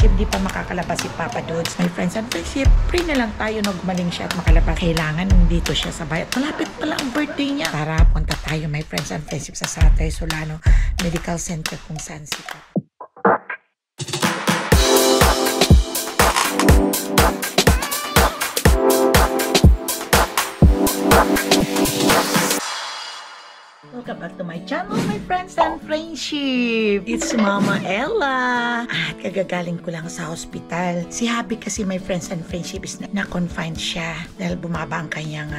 Hindi pa makakalabas si Papa Dudes. My friends and friendship, pray na lang tayo na gumaling siya at makalabas. Kailangan dito siya sa bayan. Malapit pala ang birthday niya. Tara, punta tayo my friends and friendship sa Satay Solano Medical Center kung saan si Papa. Welcome back to my channel, my friends and friendship. It's Mama Ella. At kagagaling ko lang sa hospital. Si Habi kasi, my friends and friendship, is na-confined siya dahil bumaba ang kanyang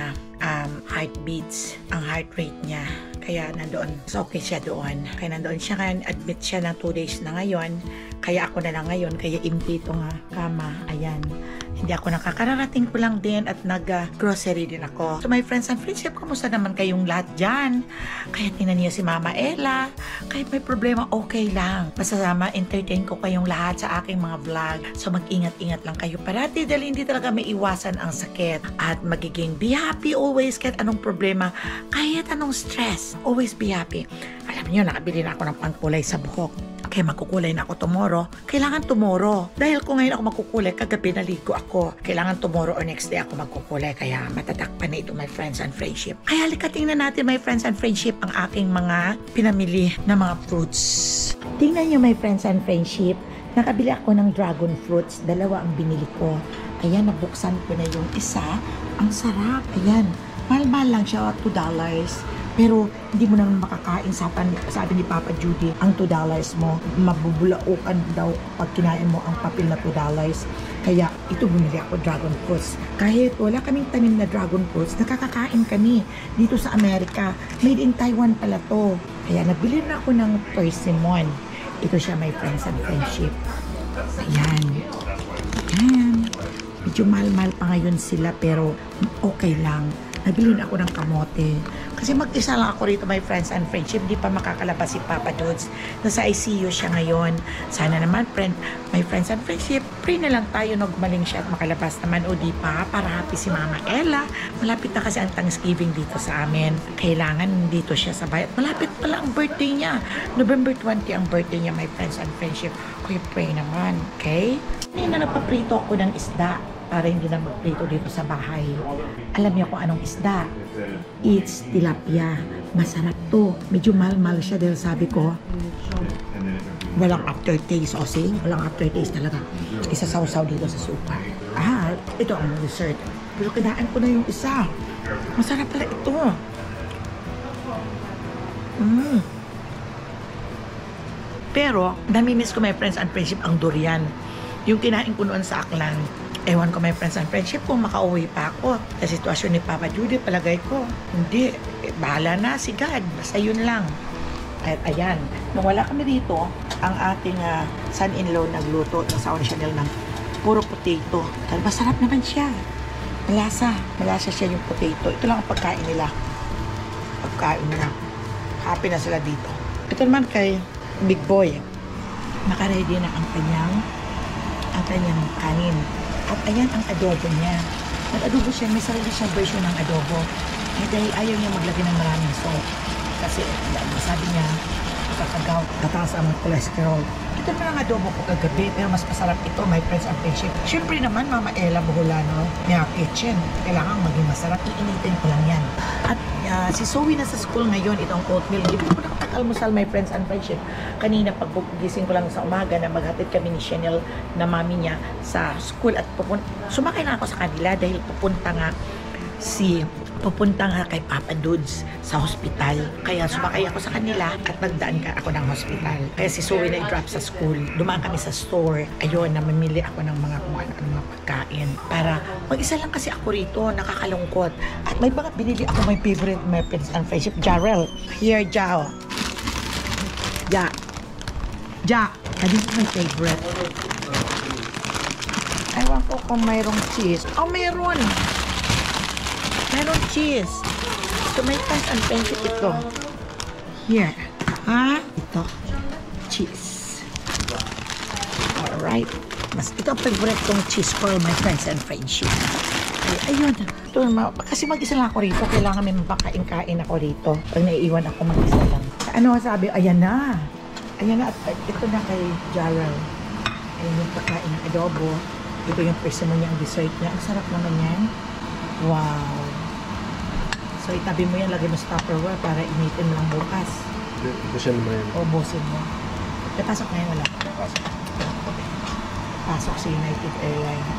heartbeats, ang heart rate niya. Kaya nandoon, so okay siya doon. Kaya nandoon siya, kaya admit siya ng 2 days na ngayon. Kaya ako na lang ngayon, kaya empty itong kama. Ayan. Hindi ako nakakararating ko lang din at nag-grocery din ako. So my friends and friendship, kamusta naman kayong lahat dyan? Kaya tingnan niyo si Mama Ella. Kahit may problema, okay lang. Basta entertain ko kayong lahat sa aking mga vlog. So mag-ingat-ingat lang kayo parati dahil hindi talaga may iwasan ang sakit. At magiging be happy always kahit anong problema, kahit anong stress. Always be happy. Alam niyo, nakabili na ako ng pangkulay sa buhok. Kaya magkukulay na ako tomorrow. Kailangan tomorrow. Dahil kung ngayon ako magkukulay, kagabi naligo ako. Kailangan tomorrow or next day ako magkukulay. Kaya matatakpan na ito, my friends and friendship. Kaya halika tingnan natin, my friends and friendship, ang aking mga pinamili na mga fruits. Tingnan niyo, my friends and friendship. Nakabili ako ng dragon fruits. 2 ang binili ko. Ayan, nabuksan ko na yung isa. Ang sarap. Ayan. Mahal-mahal lang siya, $2. Pero hindi mo naman makakain, sabi ni Papa Judy, ang $2 mo, mabubulaukan daw pag kinain mo ang papel na $2. Kaya ito bumili ako dragon fruits. Kahit wala kaming tanim na dragon fruits, nakakakain kami dito sa Amerika. Made in Taiwan pala to. Kaya nabili na ako ng persimmon. Ito siya, my friends and friendship. Ayan. Ayan. Medyo mahal-mahal pa ngayon sila pero okay lang. Nabili na ako ng kamote. Kasi mag-isa lang ako rito, my friends and friendship. Hindi pa makakalabas si Papa Dudes. Nasa ICU siya ngayon. Sana naman, my friends and friendship, pray na lang tayo na gumaling siya at makalabas naman. O di pa, para happy si Mama Ella. Malapit na kasi ang Thanksgiving dito sa amin. Kailangan dito siya sa bayan. Malapit pala ang birthday niya. November 20 ang birthday niya, my friends and friendship. Kaya pray naman, okay? Ngayon na nagpaprito ako ng isda para hindi na magprito dito sa bahay. Alam niyo kung anong isda? It's tilapia. Masarap to. Medyo mahal-mahal siya dahil sabi ko, walang aftertaste. O see? Walang aftertaste talaga. Isasawsaw dito sa supa. Ito ang dessert. Pero kinain ko na yung isa. Masarap pala ito. Pero, namimiss ko, my friends and friendship, ang durian. Yung kinain ko noon sa Aklan. Ewan ko, my friends and friendship, kung makauwi pa ako sa sitwasyon ni Papa Judy, palagay ko, hindi, bahala na si God, basta yun lang. At ayan, nung wala kami dito, ang ating son-in-law nagluto ng Sound Chanel ng puro potato. Dahil masarap naman siya. Malasa siya yung potato. Ito lang ang pagkain nila. Pagkain na. Happy na sila dito. Ito naman kay Big Boy. Nakaready na ang kanyang kanin. At ayan ang adobo niya. Nag-adobo siya, may sarili siyang version ng adobo. Dahil ayaw niya maglagay ng maraming salt. Kasi sabi niya, kakagaw, tataas ang cholesterol. Ito na ang adobo ko kagabi, pero mas masarap ito, my friends and friendship. Siyempre naman, Mama Ella Boholano, Mia Kitchen. Kailangan maging masarap, iinitin ko lang yan. At si Zoe na sa school ngayon, itong oatmeal. Hindi ko almusal, my friends and friendship. Kanina paggising ko lang sa umaga na maghatid kami ni Chanel na mami niya sa school at sumakay na ako sa kanila dahil pupunta nga kay Papa Dudes sa hospital. Kaya sumakay ako sa kanila at nagdaan ako ng hospital. Kaya si Zoe na i-drop sa school. Dumaan kami sa store. Ayun, namimili ako ng mga kung ano mga pagkain. Para mag-isa lang kasi ako rito, nakakalungkot. At may mga binili ako, my favorite, my friends and friendship, Jarrell. Here, Jao. Ja. This is my favorite. Ewan ko kung mayroong cheese. Oh, mayroon cheese. So, may friends and friendship ito. Here. Ito. Cheese. Alright. Ito ang favorite kong cheese for my friends and friendship. Ayun. Kasi mag-isa lang ako rito. Kailangan may mapakain-kain ako rito. Pag naiiwan ako mag-isa lang. Ano sabi? Ayan na. At ito na kay Jarrell. Ayan yung pagkain ng adobo. Ito yung persimmon niya, ang dessert niya. Ang sarap naman yan. Wow! So, itabi mo yan, lagay mo sa Tupperware para initin mo lang bukas. Busin mo yan. O, busin mo. Pasok ngayon, wala. Pasok sa United Airlines.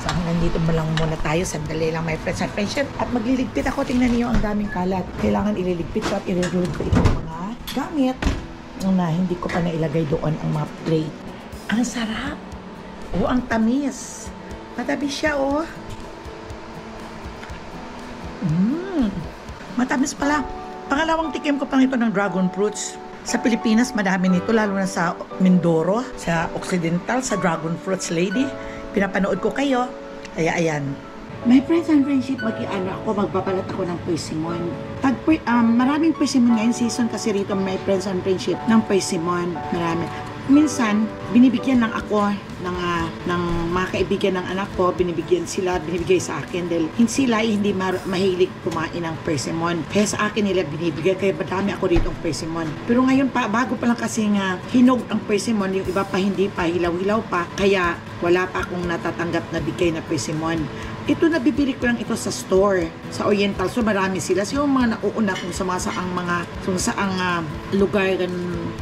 So, hanggang dito mo lang muna tayo. Sandali lang, my friends and friendship. At magliligpit ako. Tingnan niyo ang daming kalat. Kailangan ililigpit ko at i-reload ko itong mga gamit na hindi ko pa nailagay doon ang mga plate. Ang sarap. Oh, ang tamis. Matamis siya, oh. Matamis pala. Pangalawang tikim ko pang ito ng dragon fruits. Sa Pilipinas, madami nito, lalo na sa Mindoro, sa Occidental, sa dragon fruits lady. Pinapanood ko kayo. Kaya ayan. My friends and friendship, magbabalat ako ng persimmon. Maraming persimmon ngayon season kasi rito, my friends and friendship, ng persimmon. Marami. Minsan, binibigyan lang ako ng mga kaibigan ng anak ko, binibigay sa akin dahil hindi mahilig kumain ng persimmon. Kaya sa akin nila binibigay, kaya madami ako rito ng persimmon. Pero ngayon pa, bago pa lang kasi nga hinog ang persimmon, yung iba pa hindi pa, hilaw-hilaw pa, kaya wala pa akong natatanggap na bigay na persimmon. Ito nabibili ko lang ito sa store, sa Oriental. So marami sila. So yung mga nauuna kung sa saang lugar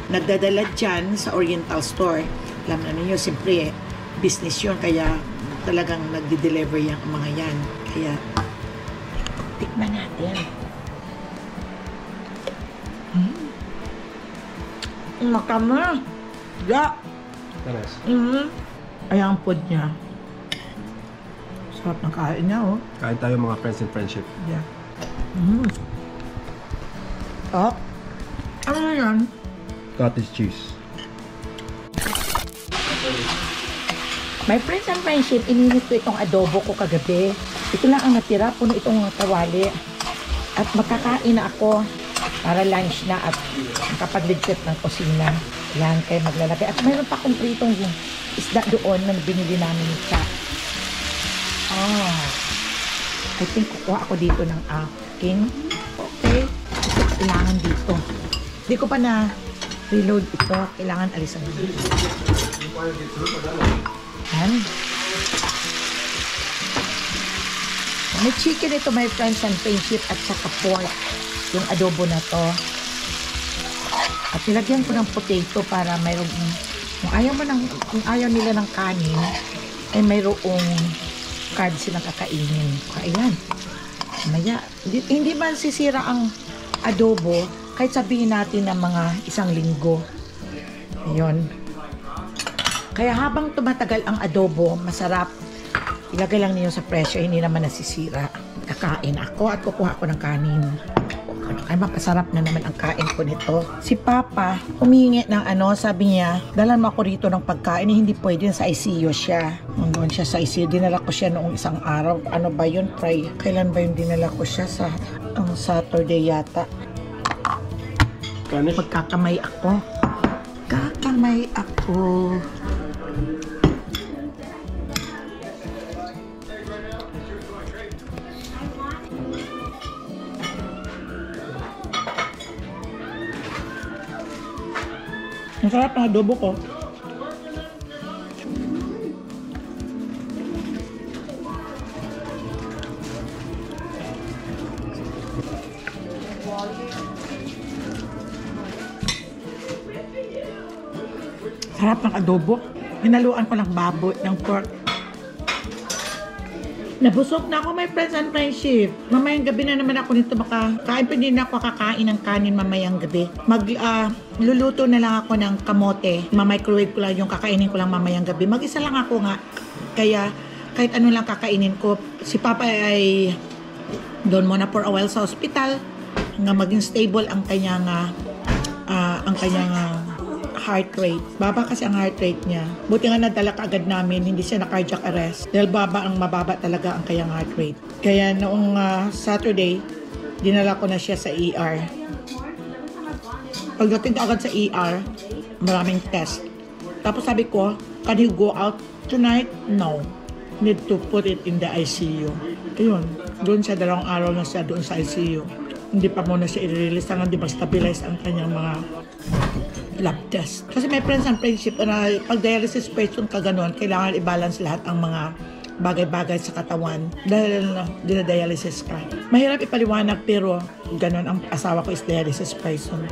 nagdadala dyan sa Oriental store. Alam na ninyo, siyempre business yun. Kaya talagang nagde-deliver yung mga yan. Kaya tikman natin. Makama. Yeah. Tanas. Ayan ang food niya. Sarap ng kain niya, oh. Kain tayo mga friends and friendship. Yeah. Oh. Ano na yan? Cottage cheese. My friends and friendship, ininit ko itong adobo ko kagabi. Ito lang ang natira, puno itong tawali. At magkakain na ako para lunch na at makapagligpit ng kusina. Yan, kayo maglalagay. At mayroon pa akong pritong isda doon na binili namin sa I think kukuha ako dito ng aking. Okay. Ito kailangan dito. Hindi ko pa na reload ito. Kailangan alisan dito. Yan. May chicken ito, my friends and friendship, at saka pork. Yung adobo na to. At nilagyan ko ng potato para mayroong, kung ayaw nila ng kanin, ay mayroong carbs silang kakainin. Ayan. Maya, hindi man sisira ang adobo kahit sabihin natin ng mga 1 linggo. Ayun. Kaya habang tumatagal ang adobo, masarap. Ilagay lang niyo sa pressure, hindi naman nasisira. Kakain ako at kukuha ako ng kanin. Ay, mapasarap na naman ang kain ko nito. Si Papa, humingi ng sabi niya, dalan mo ako rito ng pagkain, hindi pwede sa ICU siya. Doon siya sa ICU, dinala ko siya noong isang araw. Ano ba yun, Pray? Kailan ba yung dinala ko siya? Ang Saturday yata. Pagkakamay ako. Kakamay ako. Ang sarap ng adobo ko. Sarap ng adobo. Hinaluan ko ng baboy, ng pork. Nabusog na ako, my friends and friendship. Mamayang gabi na naman ako nito makakain. Pwede na ako kakain ng kanin mamayang gabi. Luluto na lang ako ng kamote. Ma-microwave ko lang yung kakainin ko lang mamayang gabi. Mag-isa lang ako nga. Kaya kahit ano lang kakainin ko. Si Papa ay doon muna for a while sa hospital. Hanggang maging stable ang kanyang heart rate. Baba kasi ang heart rate niya. Buti nga nadala kaagad namin, hindi siya na cardiac arrest. Dahil mababa talaga ang kanyang heart rate. Kaya noong Saturday, dinala ko na siya sa ER. Pagdating agad sa ER, maraming test. Tapos sabi ko, can you go out tonight? No. Need to put it in the ICU. Ayun, doon siya 2 araw na siya doon sa ICU. Hindi pa muna siya i-release hanggang di mag-stabilize ang kanyang mga lab test. Kasi may friends and friendship na pag dialysis person ka ganon, kailangan i-balance lahat ang mga bagay-bagay sa katawan dahil dinadialysis ka. Mahirap ipaliwanag pero ganon ang asawa ko is dialysis person.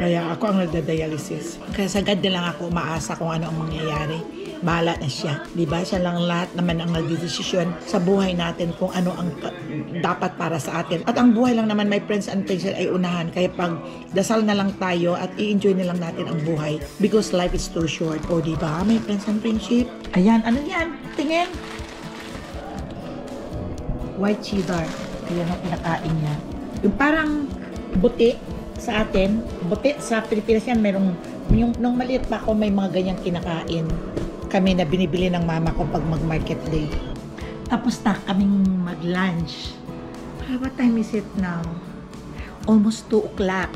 Kaya ako ang nagda-dialysis. Kaya sagad na lang ako umaasa kung ano ang mangyayari. Bahala na siya. Diba? Siya lang lahat naman ang nagdidesisyon sa buhay natin kung ano ang dapat para sa atin. At ang buhay lang naman, my friends and friendship, ay unahan. Kaya pag dasal na lang tayo at i-enjoy na lang natin ang buhay because life is too short. O diba, my friends and friendship? Ayan, ano yan? Tingin. White cheddar. Ayan ang pinakain niya. Yung parang buti sa atin. Buti sa Pilipinas yan. Merong, nung maliit pa ako, may mga ganyang kinakain kami na binibili ng mama ko pag mag-market day. Tapos na kaming mag-lunch. What time is it now? Almost 2 o'clock.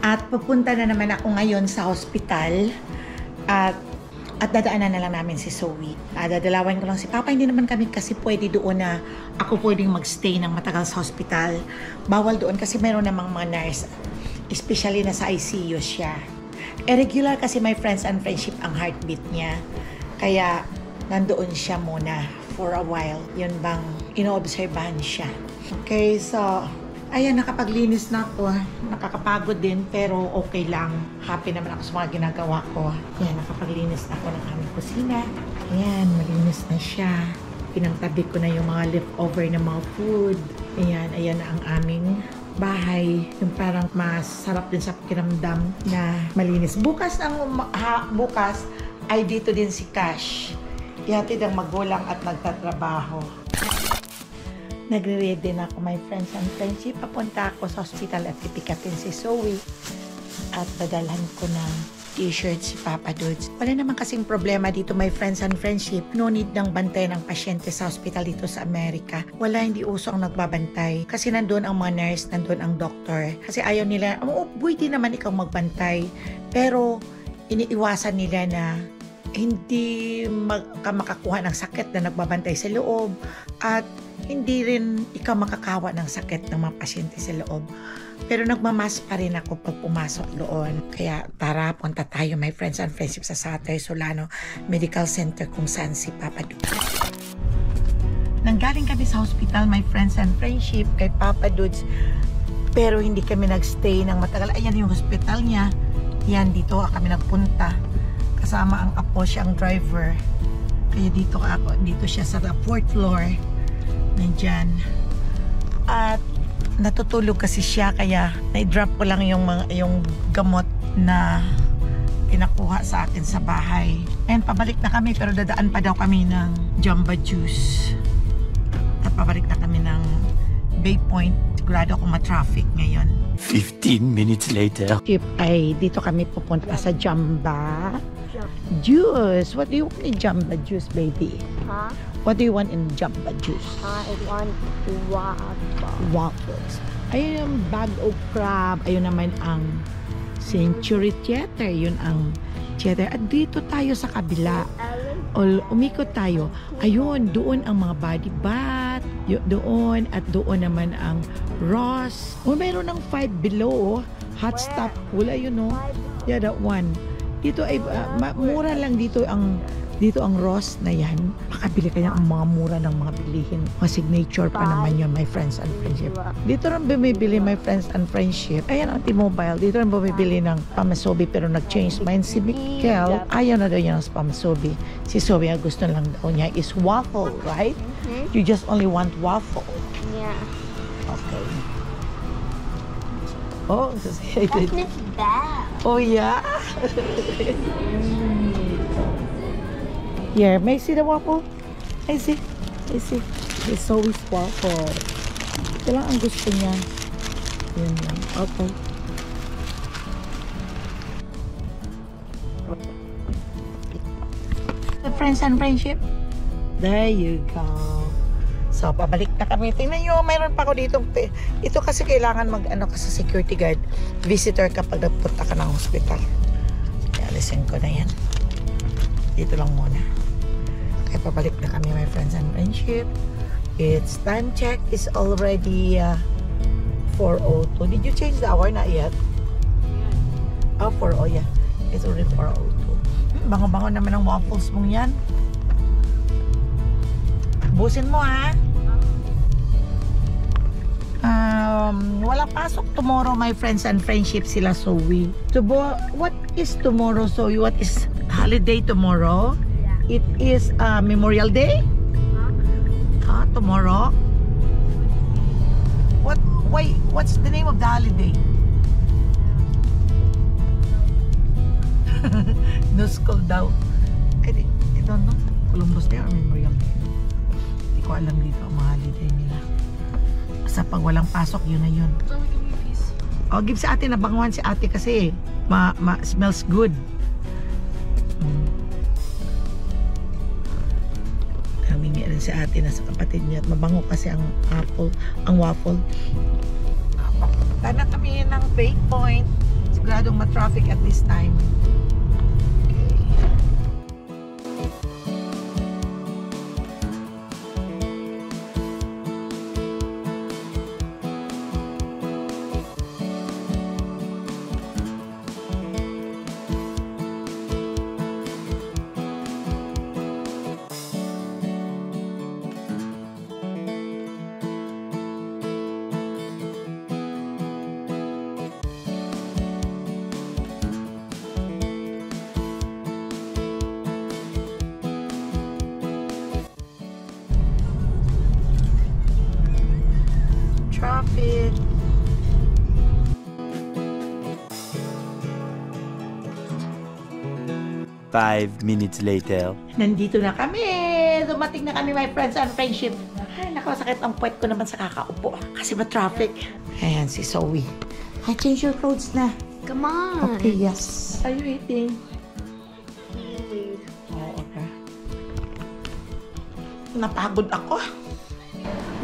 At pupunta na naman ako ngayon sa hospital. At dadaanan na lang namin si Zoe. Dadalawan ko lang si Papa. Hindi naman kami kasi pwede doon na ako pwedeng magstay ng matagal sa hospital. Bawal doon kasi meron namang mga nurse. Especially na sa ICU siya. Irregular kasi my friends and friendship ang heartbeat niya. Kaya, nandoon siya muna for a while. Yun bang inoobserbahan siya. Okay, so, ayan, nakapaglinis na ako. Nakakapagod din, pero okay lang. Happy naman ako sa mga ginagawa ko. Ayan, nakapaglinis na ako ng aming kusina. Ayan, malinis na siya. Pinangtabi ko na yung mga leftover na mga food. Ayan, ayan na ang aming bahay. Yung parang masarap din sa pakiramdam na malinis. Bukas ay dito din si Cash. Ihatid ang magulang at nagtatrabaho. Nagre-ready na ako, my friends and friendship. Papunta ako sa hospital at ipikatin si Zoe. At dadalhan ko ng t-shirt si Papa Dudes. Wala naman kasing problema dito, my friends and friendship. No need ng bantay ng pasyente sa hospital dito sa Amerika. Wala, hindi uso ang nagbabantay. Kasi nandun ang mga nurse, nandun ang doctor. Kasi ayaw nila, pwede naman ikaw magbantay. Pero iniiwasan nila na hindi makakuha ng sakit na nagbabantay sa loob at hindi rin ikaw makakawa ng sakit ng mga pasyente sa loob. Pero nagmamas pa rin ako pag pumasok doon. Kaya tara, punta tayo, my friends and friendship, sa Sutter Solano Medical Center kung saan si Papa Dudes. Nanggaling kami sa hospital, my friends and friendship, kay Papa Dudes. Pero hindi kami nagstay ng matagal. Ayan yung hospital niya. Yan, dito kami nagpunta. Kasama ang apo, siya ang driver. Kaya dito siya sa 4th floor. Nandyan. At natutulog kasi siya, kaya na-drop ko lang yung gamot na pinakuha sa atin sa bahay. And pabalik na kami, pero dadaan pa daw kami ng Jamba Juice. At pabalik na kami ng Bay Point. Sigurado akong ma-traffic ngayon. 15 minutes later. Ay, dito kami pupunta sa Jamba Juice. What do you want in Jamba Juice, baby? Huh? What do you want in Jamba Juice? I want Waffles. Ayun yung bag of crab. Ayun naman ang Century Theater. Yun ang theater. At dito tayo sa kabila. Umikot tayo. Ayun, doon ang mga body bath. Doon. At doon naman ang Ross. Mayroon ng 5 below. Hot stuff. Wala yun, no? Yeah, that one. Dito ay mura lang dito ang Ross na yan. Makabili kaya ang mga mura ng mga bilihin. Mga signature pa naman yun, my friends and friendship. Dito rin bumibili, my friends and friendship. Ayan ang T-Mobile. Dito rin bumibili ng pamasobi, pero nag-change mind si Mikkel. Ayaw na daw niya ng pamasobi. Si Zoe, gusto lang daw niya is waffle, right? You just only want waffle. Yeah. Okay. Oh, excited. That's Miss Bell. Oh, yeah? Here, may I see the waffle? I see. It's always waffle. Ito lang ang gusto niya. Yun lang. Okay. Friends and friendship. There you go. So, pabalik na kami. Tingnan nyo, mayroon pa ako dito. Ito kasi kailangan mag-ano ka sa security guard. Visitor kapag nagpunta ka ng hospital. Kaya alisin ko na yan. Dito lang muna. Kaya pabalik na kami, my friends and friendship. It's time check is already 4:02. Did you change the hour? Not yet. Oh, 4. Oh, yeah. It's already 4:02. Bango-bango naman ang waffles mong yan. Busin mo, ha? Wala pasok tomorrow, my friends and friendship sila, Zoe. What is tomorrow, Zoe? What is holiday tomorrow? It is Memorial Day? Tomorrow? What's the name of the holiday? No school daw. I don't know. Columbus Day or Memorial Day? Hindi ko alam dito ang mga holiday nila. Sa pag walang pasok, yun na yun. So we can give peace. Oh, give si ate. Nabanguhan si ate kasi smells good. Humingi rin si ate na sa kapatid niya at mabango kasi ang waffle. Tana kami ng Bay Point. Siguradong ma-traffic at this time. Traffic. Five minutes later. Nandito na kami. Dumating na kami, my friends and friendship. Ay, nakasakit ang puwet ko naman sa kakaupo. Kasi traffic. Ayan, si Zoe. I change your clothes na. Come on. Okay, yes. Are you eating? Oo, okay. Napagod ako.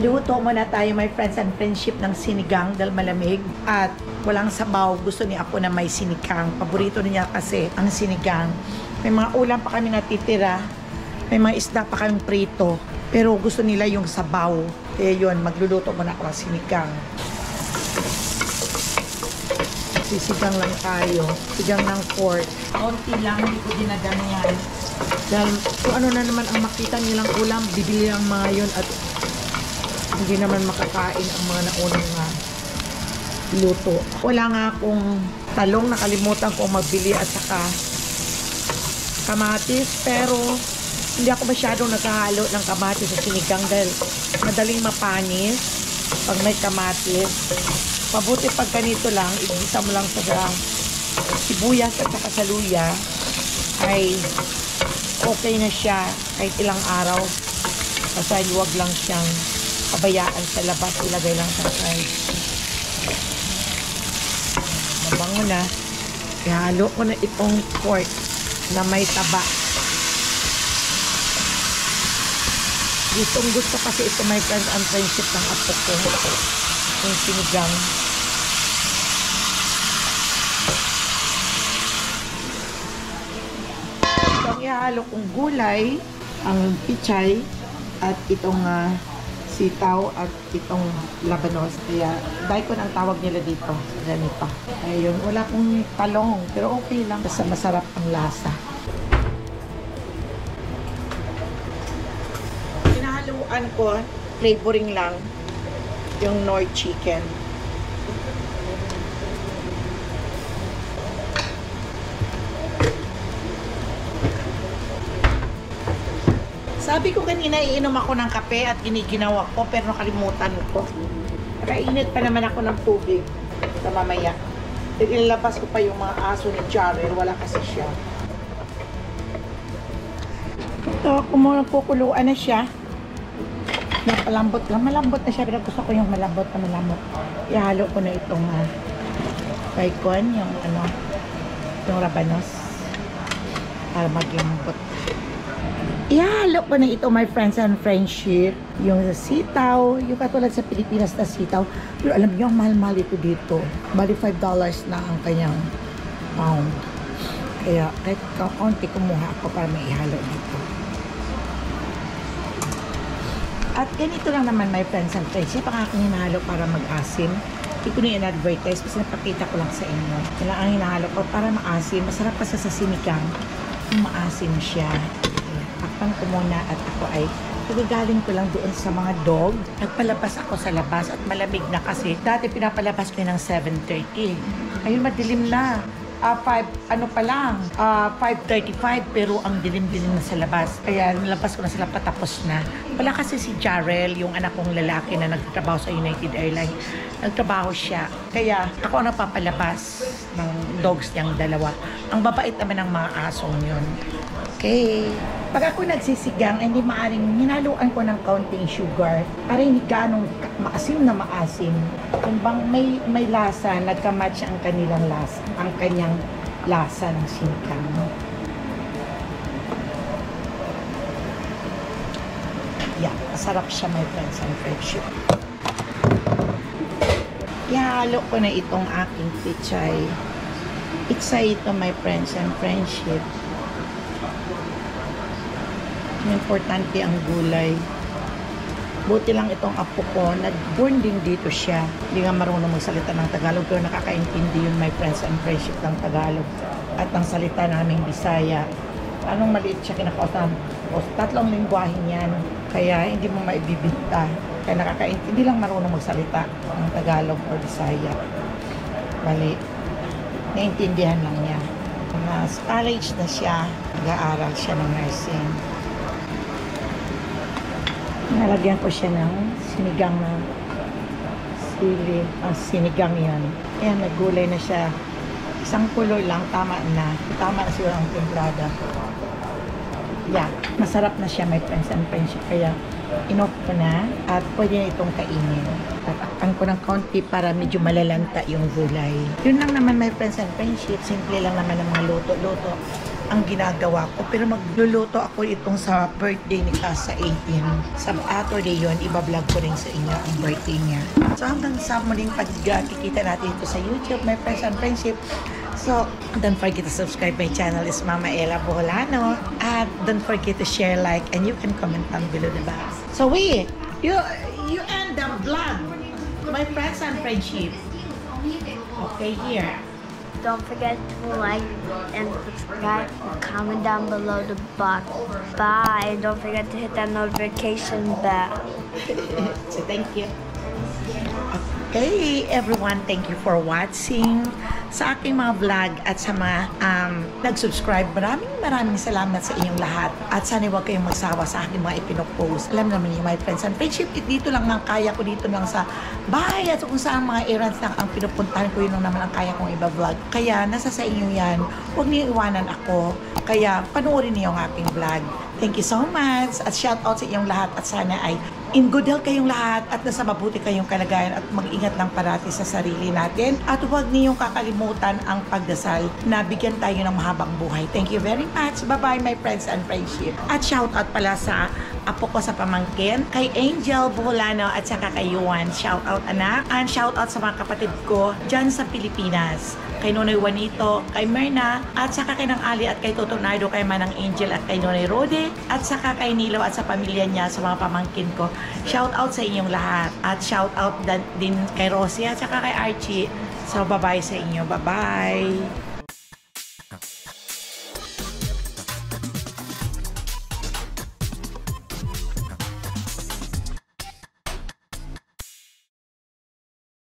Luto muna tayo, my friends and friendship, ng sinigang dahil malamig at walang sabaw. Gusto ni Apo na may sinigang. Paborito niya kasi ang sinigang. May mga ulam pa kami natitira. May mga isda pa kaming prito. Pero gusto nila yung sabaw. Kaya yun, magluluto muna ako ng sinigang. Sisigang lang tayo. Sigang ng pork. Kaunti lang, hindi ko dinadamihan. Dahil kung ano na naman ang makita nilang ulam, bibili ang mga yun at hindi naman makakain ang mga naunang luto. Wala nga akong talong, nakalimutan kong magbili at saka kamatis, pero hindi ako masyadong naghahalo ng kamatis sa sinigang dahil madaling mapanis pag may kamatis. Mabuti pag ganito lang, igisa mo lang sa sibuyas at saka sa luya, ay okay na siya kahit ilang araw. Basta huwag lang siyang pabayaan sa labas, ilagay lang sa fries. Mabango na. Ihalo ko na itong pork na may taba. Gustong gusto kasi ito, my friends and friendship, ng apo ko. Yung sinigang. Ito ang ihalo kong gulay, ang pichay, at itong sitaw at itong labanos. Kaya daikon ang tawag nila dito. Ganito. Ayun, wala akong talong. Pero okay lang. Basta masarap ang lasa. Pinahaluan ko, flavoring lang, yung Nor chicken. Sabi ko kanina, iinom ako ng kape at giniginawa ko, pero nakalimutan ko. Nakainit pa naman ako ng tubig sa mamaya. Ilalabas ko pa yung mga aso ni Jarrell, wala kasi siya. Ito, kumukuluan na siya. Napalambot lang. Malambot na siya, pero gusto ko yung malambot na malambot. Ihalo ko na itong bacon, yung yung rabanos. Para maging lambot. Ihalo ko na ito, my friends and friendship. Yung sitaw, yung katulad sa Pilipinas na sitaw. Pero alam niyo, mahal-mahal ito dito. Bali $5 na ang kanyang pound. Kaya kahit kaunti kumuha ako para may ihalo dito. At ganito lang naman, my friends and friendship, ang aking hinahalo para mag-asim. Hindi ko na in-advertise, kasi napakita ko lang sa inyo. Kailangan ang hinahalo ko para maasim. Masarap pa sa sinigang. Maasim siya. Takpan ko muna at ako ay nagagaling ko lang doon sa mga dog. Nagpalabas ako sa labas at malamig na kasi. Dati pinapalabas ko ng 7:30. Ayun, madilim na. 5:35 pero ang dilim-dilim na sa labas. Kaya nilabas ko na sila patapos na. Wala kasi si Jarrell, yung anak kong lalaki na nagtatrabaho sa United Airlines. Nagtrabaho siya. Kaya ako ang napapalabas ng dogs niyang dalawa. Ang babait naman ng mga asong yun. Okay. Pag ako nagsisigang, hindi maaring hinaluan ko ng kaunting sugar para hindi ganong maasim na maasim. Kung bang may lasa, nagkamatch ang kanilang lasa, ang kanyang lasa ng sinigang. Yeah, masarap siya, my friends and friendship. Ihalo ko na itong aking pichay. Pichay ito, my friends and friendship. Importante ang gulay. Buti lang itong apo ko, nag-born din dito siya. Hindi nga marunong magsalita ng Tagalog, pero nakakaintindi yun, my friends and friendship, ng Tagalog. At ang salita naming Bisaya. Anong maliit siya kinakausap? Tatlong lingwahe niyan. Kaya hindi mo maibibigta. Kaya nakakaintindi lang marunong magsalita ng Tagalog o Bisaya. Mali. Naintindihan lang niya. Sa college na siya, nag-aaral siya ng nursing. Nalagyan ko siya ng sinigang na sili. Sinigang yan. Ayan, naggulay na siya. Isang kulo lang, tama na. Tama na siguro ang templada. Yeah, masarap na siya, my friends and friendship. Kaya, inoff ko na at pwede na itong kainin. Tatakpan ko ng konti para medyo malalanta yung gulay. Yun lang naman, my friends and friendship. Simple lang naman ang mga luto-luto ang ginagawa ko. Pero magluluto ako itong sa birthday ni Cass sa 18. Sa Saturday yun, ibablog ko rin sa inyo ang birthday niya. So hanggang sa muling pagkikita natin ito sa YouTube, my friends and friendship. So, don't forget to subscribe my channel. It's Mama Ella Boholano. And don't forget to share, like, and you can comment down below the box. So you end the vlog, my friends and friendship. Okay, here. Don't forget to like and subscribe and comment down below the box. Bye. And don't forget to hit that notification bell. So thank you. Okay, everyone, thank you for watching sa aking mga vlog at sa mga nag-subscribe. Maraming salamat sa inyong lahat. At sana huwag kayong magsawa sa aking mga ipinopost. Alam naman niyo, my friends and friendship, dito lang ang kaya ko, dito lang sa bahay at kung saan mga errands lang ang pinupuntahan ko, yun lang naman ang kaya kong iba-vlog. Kaya nasa sa inyo yan. Huwag niyo iwanan ako. Kaya panoorin niyo ang aking vlog. Thank you so much at shout out sa inyong lahat at sana ay in good health kayong lahat at nasa mabuti kayong kalagayan at mag-ingat lang parati sa sarili natin at huwag niyong kakalimutan ang pagdasal na bigyan tayo ng mahabang buhay. Thank you very much. Bye-bye, my friends and friendship. At shout out pala sa apo ko sa pamangkin, kay Angel Boholano at saka kay Yuan. Shout out anak and shout out sa mga kapatid ko dyan sa Pilipinas. Kay Nonoy Juanito, kay Myrna, at saka kay Nang Ali at kay Toto Nardo, kay Manang Angel at kay Nonoy Rode, at saka kay Nilo at sa pamilya niya, sa mga pamangkin ko. Shout out sa inyong lahat. At shout out din kay Rosie at saka kay Archie. So, bye-bye sa inyo. Bye-bye.